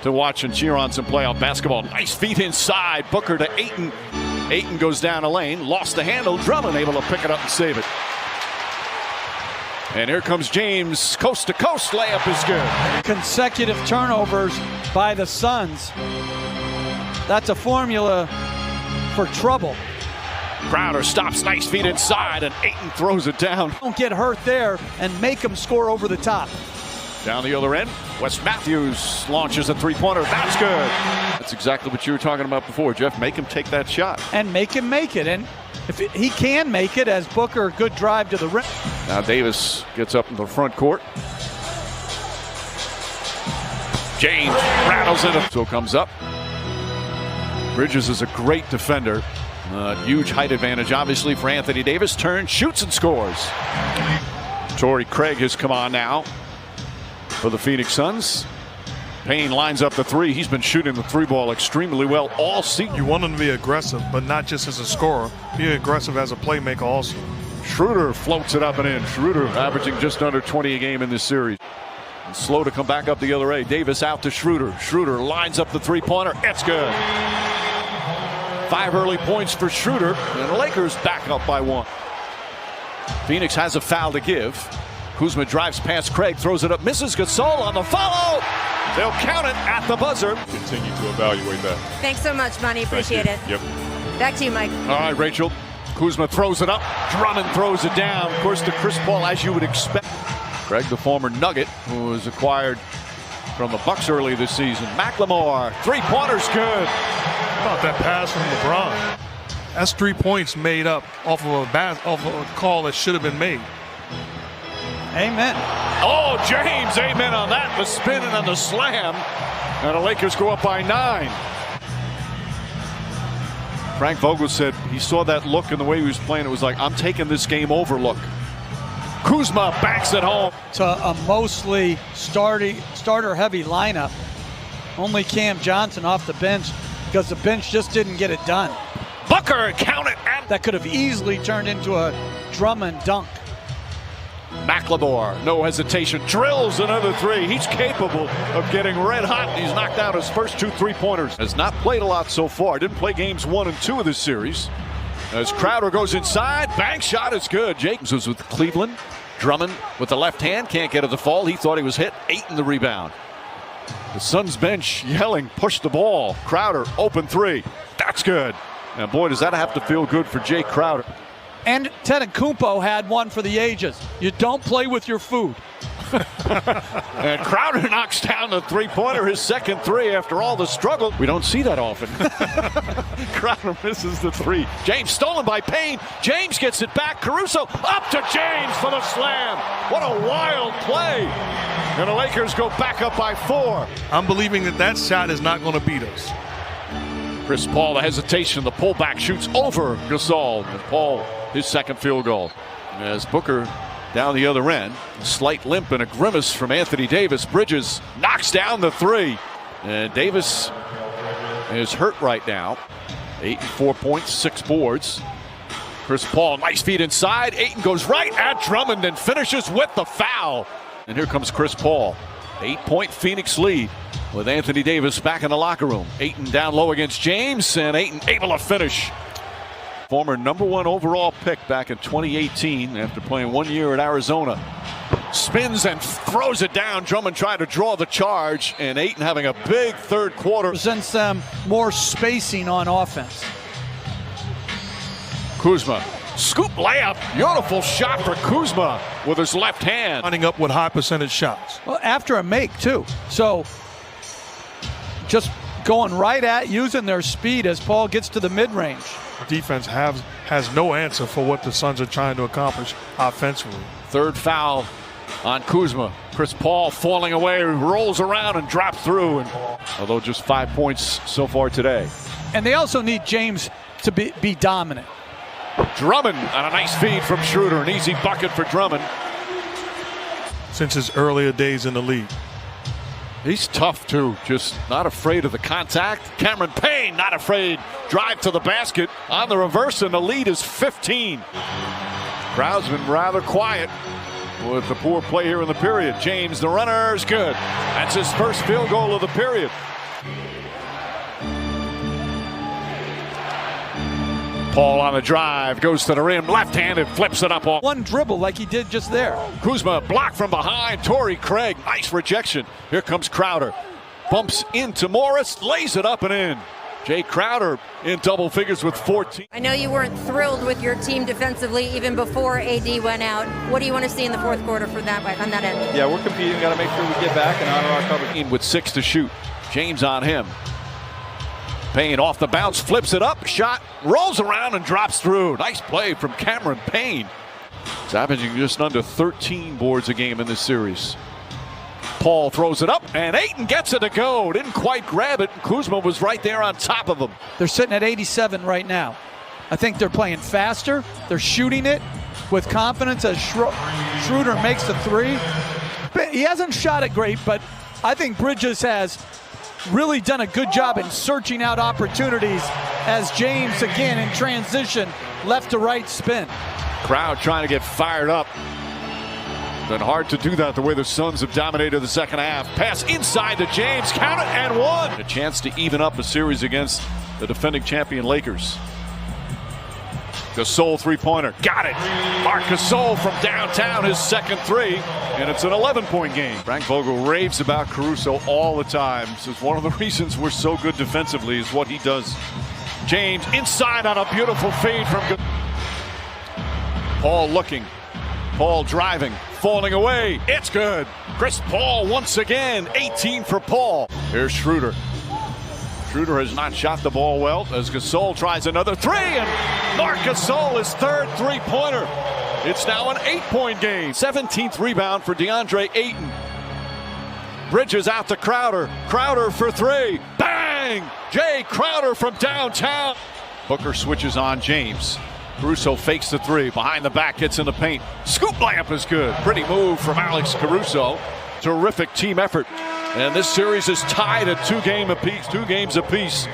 to watch and cheer on some playoff basketball. Nice feet inside. Booker to Ayton. Ayton goes down a lane, lost the handle. Drummond able to pick it up and save it. And here comes James, coast to coast layup is good. Consecutive turnovers by the Suns. That's a formula for trouble. Crowder stops, nice feet inside, and Ayton throws it down. Don't get hurt there and make them score over the top. Down the other end, Wes Matthews launches a three-pointer. That's good. That's exactly what you were talking about before, Jeff. Make him take that shot. And make him make it. And if he can make it, as Booker, good drive to the rim. Now Davis gets up in the front court. James rattles it. So comes up. Bridges is a great defender. Huge height advantage, obviously, for Anthony Davis. Turns, shoots, and scores. Torrey Craig has come on now for the Phoenix Suns. Payne lines up the three. He's been shooting the three ball extremely well all season. You want him to be aggressive, but not just as a scorer. Be aggressive as a playmaker also. Schroeder floats it up and in. Schroeder averaging just under 20 a game in this series. And slow to come back up the other way. Davis out to Schroeder. Schroeder lines up the three-pointer. It's good. 5 early points for Schroeder, and the Lakers back up by 1. Phoenix has a foul to give. Kuzma drives past Craig, throws it up, misses. Gasol on the follow. They'll count it at the buzzer. Continue to evaluate that. Thanks so much, Monty. Appreciate it. Yep. Back to you, Mike. All right, Rachel. Kuzma throws it up. Drummond throws it down. Of course, to Chris Paul, as you would expect. Craig, the former Nugget, who was acquired from the Bucks early this season. McLemore, three-pointer's good. How about that pass from LeBron? That's 3 points made up off of a call that should have been made. Amen. Oh, James, amen on that. The spin and the slam. And the Lakers go up by 9. Frank Vogel said he saw that look and the way he was playing. It was like, I'm taking this game over look. Kuzma backs it home. To a mostly starter-heavy lineup. Only Cam Johnson off the bench because the bench just didn't get it done. Booker, count it. And That could have easily turned into a Drummond dunk. McLemore, no hesitation, drills another three. He's capable of getting red hot. He's knocked out his first 2 3-pointers. Has not played a lot so far. Didn't play games 1 and 2 of this series. As Crowder goes inside, bank shot is good. James was with Cleveland. Drummond with the left hand, can't get to the fall. He thought he was hit. Ayton the rebound. The Suns bench yelling, push the ball. Crowder, open three. That's good. And boy, does that have to feel good for Jay Crowder. And Antetokounmpo had one for the ages. You don't play with your food. And Crowder knocks down the three-pointer, his second three after all the struggle. We don't see that often. Crowder misses the three. James stolen by Payne. James gets it back. Caruso up to James for the slam. What a wild play. And the Lakers go back up by 4. I'm believing that shot is not going to beat us. Chris Paul, the hesitation, the pullback shoots over Gasol. And Paul, his second field goal. As Booker down the other end, a slight limp and a grimace from Anthony Davis. Bridges knocks down the three. And Davis is hurt right now. 8 and 4 points, 6 boards. Chris Paul, nice feet inside. Ayton goes right at Drummond and finishes with the foul. And here comes Chris Paul. 8-point Phoenix lead with Anthony Davis back in the locker room. Ayton down low against James, and Ayton able to finish. Former #1 overall pick back in 2018 after playing 1 year at Arizona. Spins and throws it down. Drummond trying to draw the charge, and Ayton having a big third quarter. Presents them more spacing on offense. Kuzma, scoop layup. Beautiful shot for Kuzma with his left hand. Lining up with high percentage shots. Well, after a make, too. So just going right at, using their speed as Paul gets to the mid-range. Defense has no answer for what the Suns are trying to accomplish offensively. Third foul on Kuzma. Chris Paul falling away, rolls around and drops through. And although just 5 points so far today. And they also need James to be dominant. Drummond on a nice feed from Schroeder. An easy bucket for Drummond. Since his earlier days in the league. He's tough, too. Just not afraid of the contact. Cameron Payne not afraid. Drive to the basket on the reverse, and the lead is 15. Crowd's been rather quiet. with the poor play here in the period. James, the runner, is good. That's his first field goal of the period. Paul on the drive, goes to the rim, left-handed, flips it up off. One dribble like he did just there. Kuzma blocked from behind. Torrey Craig, nice rejection. Here comes Crowder. Bumps into Morris, lays it up and in. Jay Crowder in double figures with 14. I know you weren't thrilled with your team defensively even before AD went out. What do you want to see in the fourth quarter for that on that end? Yeah, we're competing. Got to make sure we get back and honor our coverage. In with 6 to shoot. James on him. Payne off the bounce, flips it up, shot, rolls around and drops through. Nice play from Cameron Payne. He's averaging just under 13 boards a game in this series. Paul throws it up, and Ayton gets it to go. Didn't quite grab it. Kuzma was right there on top of him. They're sitting at 87 right now. I think they're playing faster. They're shooting it with confidence as Schroeder makes the three. He hasn't shot it great, but I think Bridges has really done a good job in searching out opportunities as James, again, in transition, left to right spin. Crowd trying to get fired up. Been hard to do that the way the Suns have dominated the second half. Pass inside to James, count it, and one. A chance to even up a series against the defending champion Lakers. Gasol three-pointer, got it. Marc Gasol from downtown, his second three, and it's an 11-point game. Frank Vogel raves about Caruso all the time. Says one of the reasons we're so good defensively is what he does. James inside on a beautiful fade from Paul looking. Paul driving, falling away. It's good. Chris Paul once again, 18 for Paul. Here's Schroeder. Schroeder has not shot the ball well as Gasol tries another three, and Marc Gasol his third three-pointer. It's now an 8-point game. 17th rebound for DeAndre Ayton. Bridges out to Crowder. Crowder for three. Bang! Jay Crowder from downtown. Booker switches on James. Caruso fakes the three. Behind the back, gets in the paint. Scoop layup is good. Pretty move from Alex Caruso. Terrific team effort. And this series is tied at 2 games apiece.